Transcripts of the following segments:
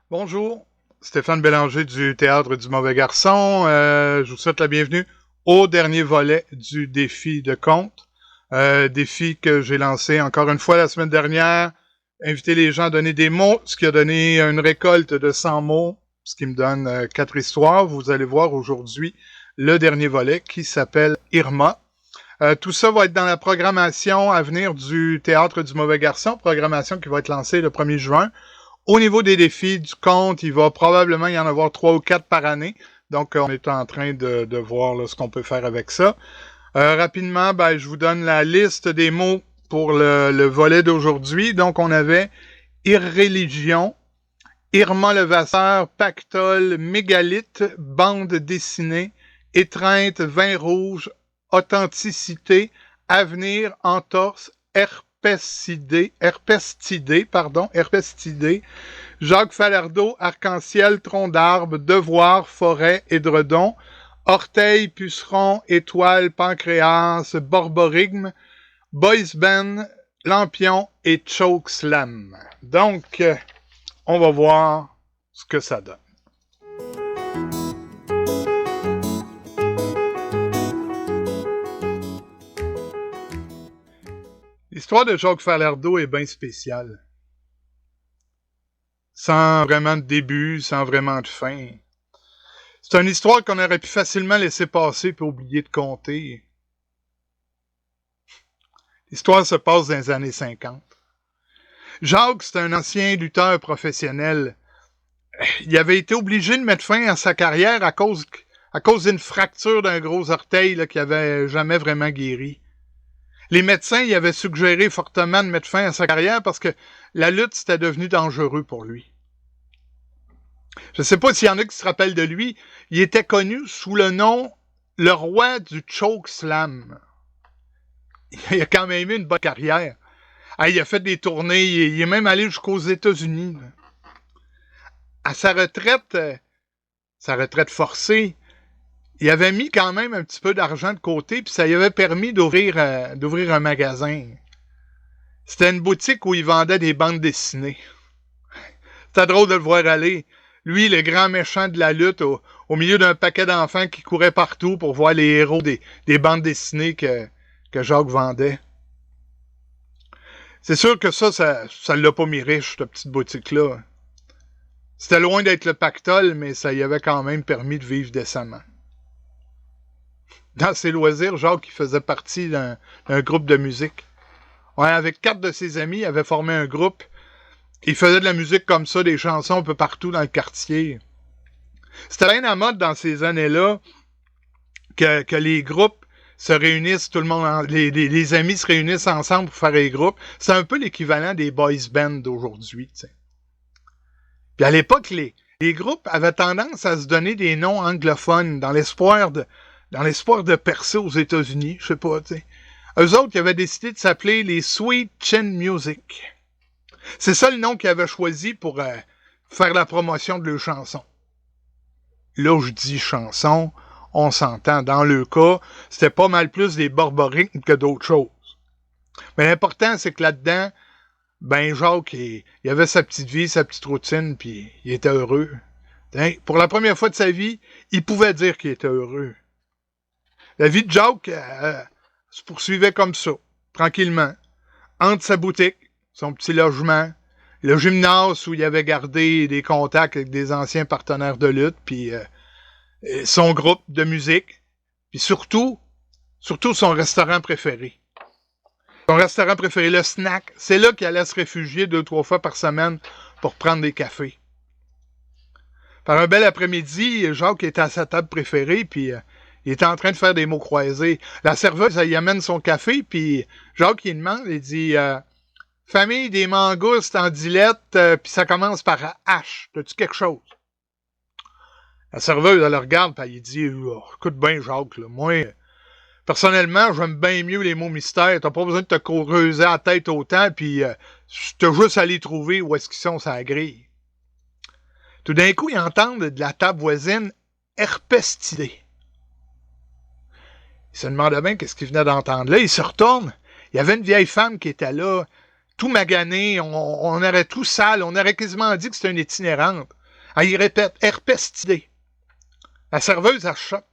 Bonjour, Stéphane Bélanger du Théâtre du Mauvais Garçon. Je vous souhaite la bienvenue au dernier volet du défi de conte. Défi que j'ai lancé encore une fois la semaine dernière. Inviter les gens à donner des mots, ce qui a donné une récolte de 100 mots, ce qui me donne 4 histoires. Vous allez voir aujourd'hui le dernier volet qui s'appelle Irma. Tout ça va être dans la programmation à venir du Théâtre du Mauvais Garçon, programmation qui va être lancée le 1er juin. Au niveau des défis du conte, il va probablement y en avoir 3 ou 4 par année. Donc, on est en train de voir là, ce qu'on peut faire avec ça. Rapidement, je vous donne la liste des mots pour le volet d'aujourd'hui. Donc, on avait irréligion, Irma Levasseur, pactole, mégalithe, bande dessinée, étreinte, vin rouge, authenticité, avenir, entorse, herpestidé, Jacques Falardeau, arc-en-ciel, tronc d'arbre, devoir, forêt, édredon, orteil, puceron, étoile, pancréas, borborigme, boys band, lampion et chokeslam. Donc, on va voir ce que ça donne. L'histoire de Jacques Falardeau est bien spéciale. Sans vraiment de début, sans vraiment de fin. C'est une histoire qu'on aurait pu facilement laisser passer puis oublier de compter. L'histoire se passe dans les années 50. Jacques, c'est un ancien lutteur professionnel. Il avait été obligé de mettre fin à sa carrière à cause d'une fracture d'un gros orteil là, qui avait jamais vraiment guéri. Les médecins y avaient suggéré fortement de mettre fin à sa carrière parce que la lutte, c'était devenu dangereux pour lui. Je ne sais pas s'il y en a qui se rappellent de lui. Il était connu sous le nom le roi du chokeslam. Il a quand même eu une bonne carrière. Il a fait des tournées, il est même allé jusqu'aux États-Unis. À sa retraite forcée, il avait mis quand même un petit peu d'argent de côté, puis ça lui avait permis d'ouvrir un magasin. C'était une boutique où il vendait des bandes dessinées. C'était drôle de le voir aller. Lui, le grand méchant de la lutte, au milieu d'un paquet d'enfants qui couraient partout pour voir les héros des bandes dessinées que Jacques vendait. C'est sûr que ça l'a pas mis riche, cette petite boutique-là. C'était loin d'être le pactole, mais ça y avait quand même permis de vivre décemment. Dans ses loisirs, Jacques il faisait partie d'un groupe de musique. Ouais, avec 4 de ses amis, il avait formé un groupe. Il faisait de la musique comme ça, des chansons un peu partout dans le quartier. C'était bien à mode dans ces années-là que les groupes se réunissent, tout le monde, les amis se réunissent ensemble pour faire des groupes. C'est un peu l'équivalent des boys bands d'aujourd'hui. T'sais. Puis à l'époque, les groupes avaient tendance à se donner des noms anglophones dans l'espoir de percer aux États-Unis, je sais pas, tu sais. Eux autres, ils avaient décidé de s'appeler les Sweet Chin Music. C'est ça le nom qu'ils avaient choisi pour faire la promotion de leurs chansons. Là où je dis chansons, on s'entend. Dans le cas, c'était pas mal plus des borborigmes que d'autres choses. Mais l'important, c'est que là-dedans, Jacques, il avait sa petite vie, sa petite routine, puis il était heureux. Pour la première fois de sa vie, il pouvait dire qu'il était heureux. La vie de Jacques se poursuivait comme ça, tranquillement. Entre sa boutique, son petit logement, le gymnase où il avait gardé des contacts avec des anciens partenaires de lutte, puis son groupe de musique, puis surtout son restaurant préféré. Son restaurant préféré, le snack, c'est là qu'il allait se réfugier 2-3 fois par semaine pour prendre des cafés. Par un bel après-midi, Jacques était à sa table préférée, puis il était en train de faire des mots croisés. La serveuse, elle y amène son café, puis Jacques, il demande, il dit « Famille des mangoustes en dilette, puis ça commence par H. T'as-tu quelque chose? » La serveuse, elle le regarde, puis elle dit oh, « Écoute bien, Jacques, là, moi, personnellement, j'aime bien mieux les mots mystères. T'as pas besoin de te creuser la tête autant, puis t'as juste à les trouver où est-ce qu'ils sont sur la grille. » Tout d'un coup, ils entendent de la table voisine « herpestidé ». Il se demandait bien qu'est-ce qu'il venait d'entendre là. Il se retourne. Il y avait une vieille femme qui était là, tout magané, on aurait tout sale, on aurait quasiment dit que c'était une itinérante. Elle y répète, herpestidée. La serveuse, elle choque.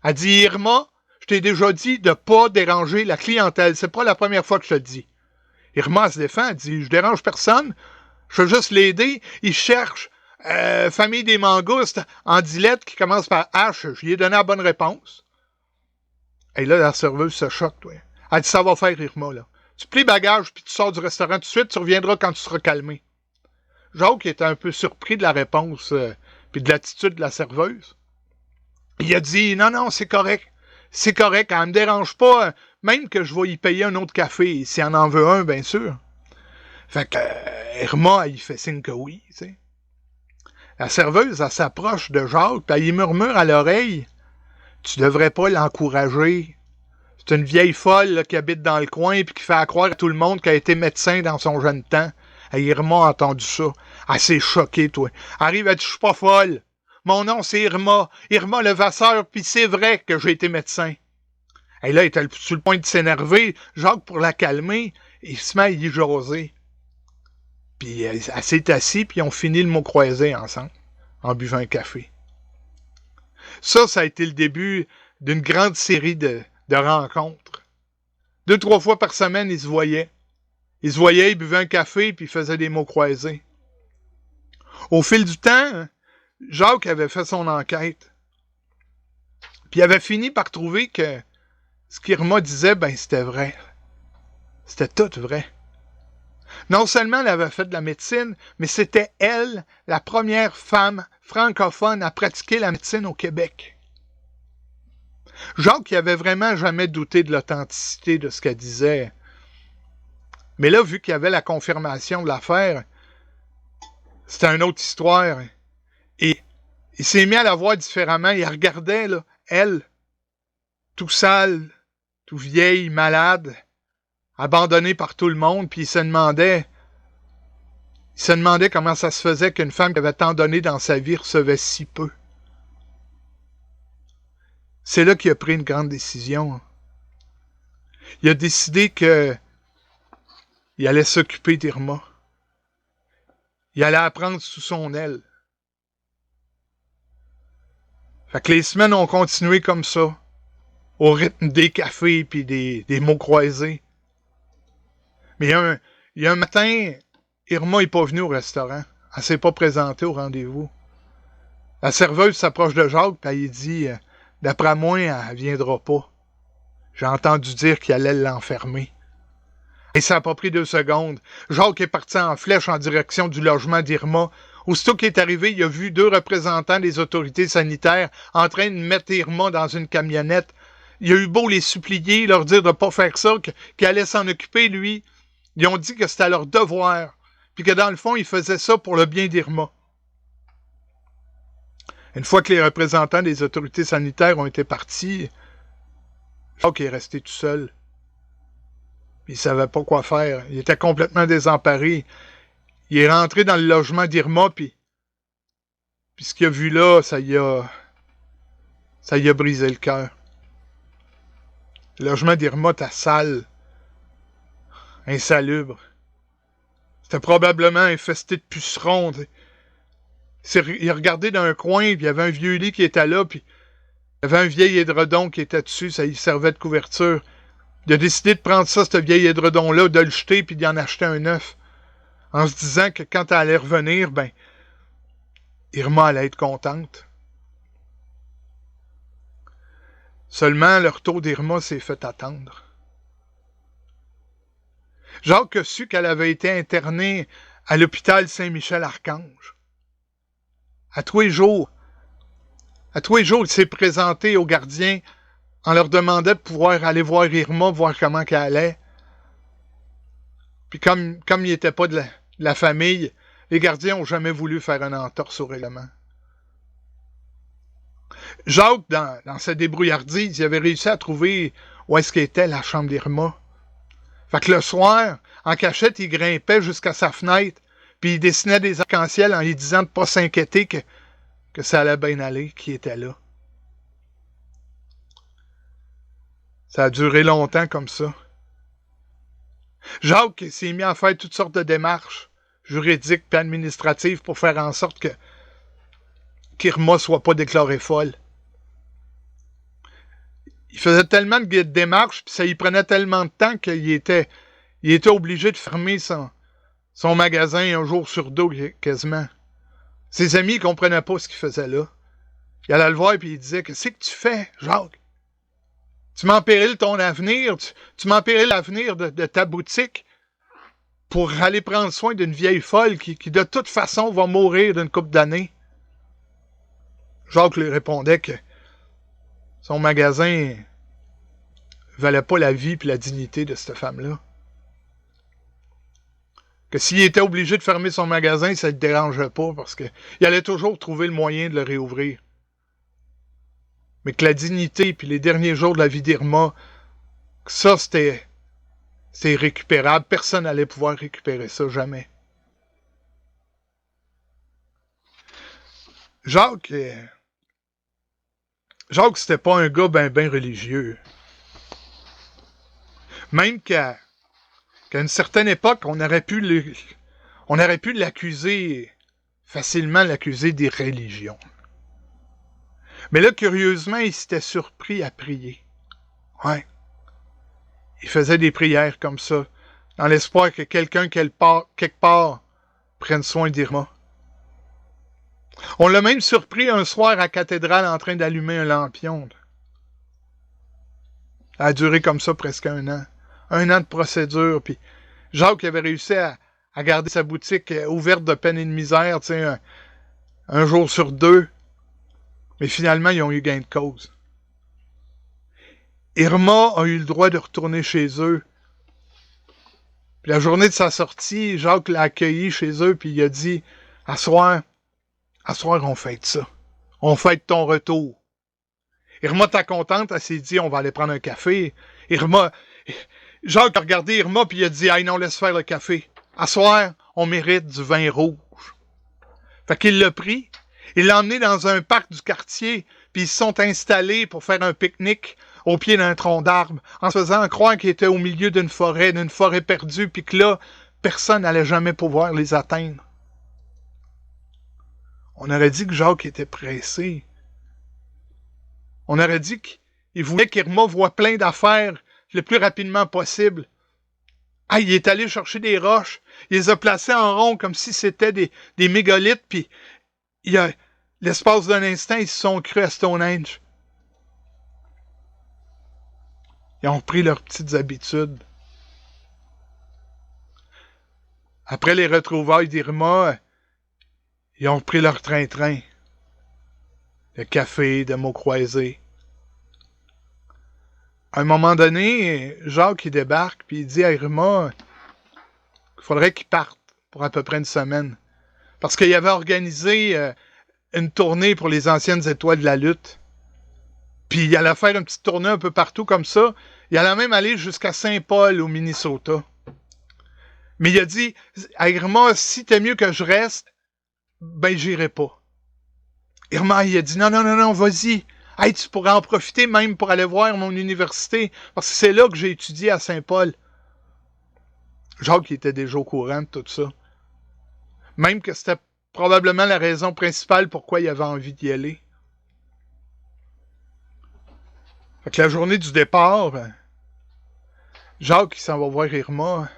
Elle dit, Irma, je t'ai déjà dit de ne pas déranger la clientèle. C'est pas la première fois que je te le dis. Irma, elle se défend, elle dit, je dérange personne, je veux juste l'aider. Il cherche famille des mangoustes en 10 lettres qui commence par H. Je lui ai donné la bonne réponse. Et là, la serveuse se choque, toi. Elle dit, ça va faire, Irma, là. Tu plies bagage, puis tu sors du restaurant tout de suite, tu reviendras quand tu seras calmé. Jacques était un peu surpris de la réponse, puis de l'attitude de la serveuse. Il a dit, non, non, c'est correct. C'est correct, elle ne me dérange pas, même que je vais y payer un autre café, si elle en veut un, bien sûr. Fait que Irma, il fait signe que oui, tu sais. La serveuse, elle s'approche de Jacques, puis elle murmure à l'oreille, tu devrais pas l'encourager. C'est une vieille folle là, qui habite dans le coin et qui fait croire à tout le monde qu'elle a été médecin dans son jeune temps. Et Irma a entendu ça. Elle s'est choquée, toi. Elle arrive, elle dit, je suis pas folle. Mon nom, c'est Irma. Irma Levasseur, puis c'est vrai que j'ai été médecin. Et là, il était sur le point de s'énerver. Jacques, pour la calmer, il se met à y jaser. Puis elle s'est assise, puis ils ont fini le mot croisé ensemble, en buvant un café. Ça a été le début d'une grande série de rencontres. 2-3 fois par semaine, ils se voyaient. Ils se voyaient, ils buvaient un café, puis ils faisaient des mots croisés. Au fil du temps, Jacques avait fait son enquête. Puis il avait fini par trouver que ce qu'Irma disait, ben c'était vrai. C'était tout vrai. Non seulement elle avait fait de la médecine, mais c'était elle, la première femme francophone à pratiquer la médecine au Québec. Jacques, il avait vraiment jamais douté de l'authenticité de ce qu'elle disait. Mais là, vu qu'il y avait la confirmation de l'affaire, c'était une autre histoire. Et il s'est mis à la voir différemment. Il regardait, là, elle, tout sale, tout vieille, malade, abandonnée par tout le monde, puis il se demandait comment ça se faisait qu'une femme qui avait tant donné dans sa vie recevait si peu. C'est là qu'il a pris une grande décision. Il a décidé que il allait s'occuper d'Irma. Il allait apprendre sous son aile. Fait que les semaines ont continué comme ça, au rythme des cafés puis des mots croisés. Mais il y a un matin, Irma n'est pas venue au restaurant. Elle s'est pas présentée au rendez-vous. La serveuse s'approche de Jacques et elle dit « D'après moi, elle viendra pas. J'ai entendu dire qu'il allait l'enfermer. » Et ça n'a pas pris 2 secondes. Jacques est parti en flèche en direction du logement d'Irma. Aussitôt qu'il est arrivé, il a vu 2 représentants des autorités sanitaires en train de mettre Irma dans une camionnette. Il a eu beau les supplier, leur dire de ne pas faire ça, qu'il allait s'en occuper, lui. Ils ont dit que c'était leur devoir, puis que dans le fond, ils faisaient ça pour le bien d'Irma. Une fois que les représentants des autorités sanitaires ont été partis, Jacques est resté tout seul. Il ne savait pas quoi faire. Il était complètement désemparé. Il est rentré dans le logement d'Irma, puis ce qu'il a vu là, ça y a brisé le cœur. Le logement d'Irma était sale, insalubre. C'était probablement infesté de pucerons. Il a regardé dans un coin, puis il y avait un vieux lit qui était là, puis il y avait un vieil édredon qui était dessus, ça y servait de couverture. Il a décidé de prendre ça, ce vieil édredon-là, de le jeter, puis d'y en acheter un neuf. En se disant que quand elle allait revenir, ben, Irma allait être contente. Seulement, le retour d'Irma s'est fait attendre. Jacques a su qu'elle avait été internée à l'hôpital Saint-Michel-Archange. À tous les jours, il s'est présenté aux gardiens en leur demandant de pouvoir aller voir Irma, voir comment qu'elle allait. Puis comme il n'était pas de la famille, les gardiens n'ont jamais voulu faire un entorse au règlement. Jacques, dans sa débrouillardise, il avait réussi à trouver où est-ce qu'était la chambre d'Irma. Fait que le soir, en cachette, il grimpait jusqu'à sa fenêtre, puis il dessinait des arcs-en-ciel en lui disant de ne pas s'inquiéter que ça allait bien aller, qu'il était là. Ça a duré longtemps comme ça. Jacques s'est mis à faire toutes sortes de démarches juridiques et administratives pour faire en sorte que qu'Irma soit pas déclarée folle. Il faisait tellement de démarches, puis ça y prenait tellement de temps qu'il était obligé de fermer son magasin un jour sur deux, quasiment. Ses amis ne comprenaient pas ce qu'il faisait là. Il allait le voir et il disait « Qu'est-ce que tu fais, Jacques? Tu mets en péril ton avenir, tu mets en péril l'avenir de ta boutique pour aller prendre soin d'une vieille folle qui de toute façon va mourir d'une couple d'années. » Jacques lui répondait que son magasin valait pas la vie et la dignité de cette femme-là. Que s'il était obligé de fermer son magasin, ça ne le dérangeait pas parce qu'il allait toujours trouver le moyen de le réouvrir. Mais que la dignité puis les derniers jours de la vie d'Irma, ça, c'était récupérable. Personne n'allait pouvoir récupérer ça, jamais. Jacques, c'était pas un gars ben religieux. Même qu'à une certaine époque, on aurait pu l'accuser, facilement l'accuser des religions. Mais là, curieusement, il s'était surpris à prier. Ouais. Il faisait des prières comme ça, dans l'espoir que quelqu'un, quelque part, prenne soin d'Irma. On l'a même surpris un soir à la cathédrale en train d'allumer un lampion. Ça a duré comme ça presque un an. Un an de procédure, puis Jacques avait réussi à garder sa boutique ouverte de peine et de misère, tu sais, un jour sur deux. Mais finalement, ils ont eu gain de cause. Irma a eu le droit de retourner chez eux. Puis la journée de sa sortie, Jacques l'a accueilli chez eux, puis il a dit « À soir, on fête ça. On fête ton retour. » Irma était contente, elle s'est dit « On va aller prendre un café. » Jacques a regardé Irma, puis il a dit « Hey, non, laisse faire le café. À soir, on mérite du vin rouge. » Fait qu'il l'a pris, il l'a emmené dans un parc du quartier, puis ils se sont installés pour faire un pique-nique au pied d'un tronc d'arbre, en se faisant croire qu'ils étaient au milieu d'une forêt perdue, puis que là, personne n'allait jamais pouvoir les atteindre. On aurait dit que Jacques était pressé. On aurait dit qu'il voulait qu'Irma voie plein d'affaires le plus rapidement possible. Ah, il est allé chercher des roches, il les a placées en rond comme si c'était des mégalithes, puis l'espace d'un instant, ils se sont crus à Stonehenge. Ils ont repris leurs petites habitudes. Après les retrouvailles d'Irma, ils ont repris leur train-train. De café, de mots croisés. À un moment donné, Jacques il débarque puis il dit à Irma qu'il faudrait qu'il parte pour à peu près une semaine. Parce qu'il avait organisé une tournée pour les anciennes étoiles de la lutte. Puis il allait faire une petite tournée un peu partout comme ça. Il allait même aller jusqu'à Saint-Paul, au Minnesota. Mais il a dit à Irma, si t'es mieux que je reste, ben j'irai pas. Irma, il a dit non, vas-y. Hey, tu pourrais en profiter même pour aller voir mon université, parce que c'est là que j'ai étudié à Saint-Paul. Jacques était déjà au courant de tout ça. Même que c'était probablement la raison principale pourquoi il avait envie d'y aller. Fait que la journée du départ, Jacques il s'en va voir Irma,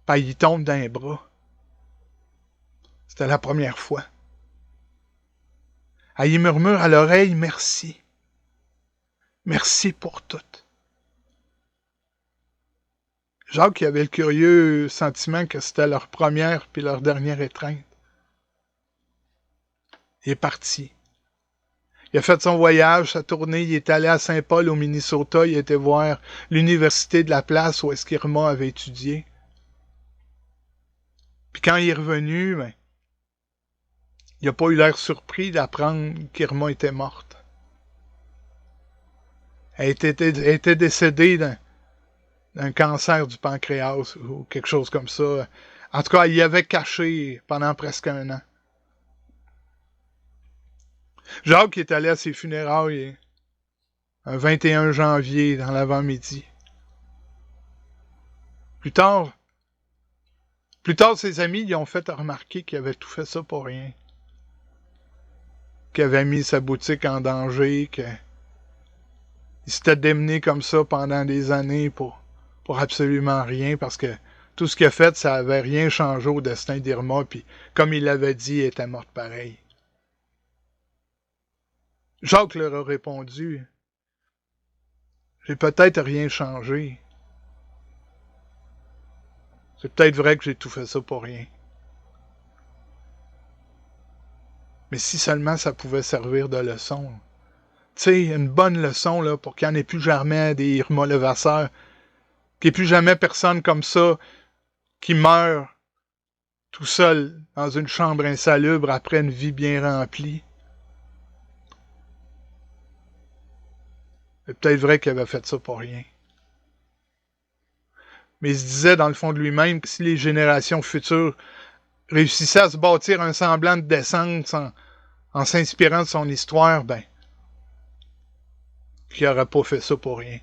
puis il tombe dans les bras. C'était la première fois. Elle y murmure à l'oreille « Merci. Merci pour tout. » Jacques avait le curieux sentiment que c'était leur première puis leur dernière étreinte. Il est parti. Il a fait son voyage, sa tournée, il est allé à Saint-Paul, au Minnesota, il a été voir l'université de la place où Irma avait étudié. Puis quand il est revenu, il n'a pas eu l'air surpris d'apprendre qu'Irma était morte. Elle était décédée d'un cancer du pancréas ou quelque chose comme ça. En tout cas, il y avait caché pendant presque un an. Jacques est allé à ses funérailles un 21 janvier dans l'avant-midi. Plus tard, ses amis lui ont fait remarquer qu'il avait tout fait ça pour rien. Qu'il avait mis sa boutique en danger, qu'il s'était démené comme ça pendant des années pour absolument rien, parce que tout ce qu'il a fait, ça avait rien changé au destin d'Irma, puis comme il l'avait dit, elle était morte pareil. Jacques leur a répondu, « J'ai peut-être rien changé. C'est peut-être vrai que j'ai tout fait ça pour rien. Mais si seulement ça pouvait servir de leçon. Tu sais, une bonne leçon là, pour qu'il n'y en ait plus jamais des Irma Levasseur, qu'il n'y ait plus jamais personne comme ça qui meurt tout seul dans une chambre insalubre après une vie bien remplie. C'est peut-être vrai qu'il avait fait ça pour rien. Mais il se disait dans le fond de lui-même que si les générations futures réussissaient à se bâtir un semblant de décence en s'inspirant de son histoire, ben, qu'il n'aurait pas fait ça pour rien.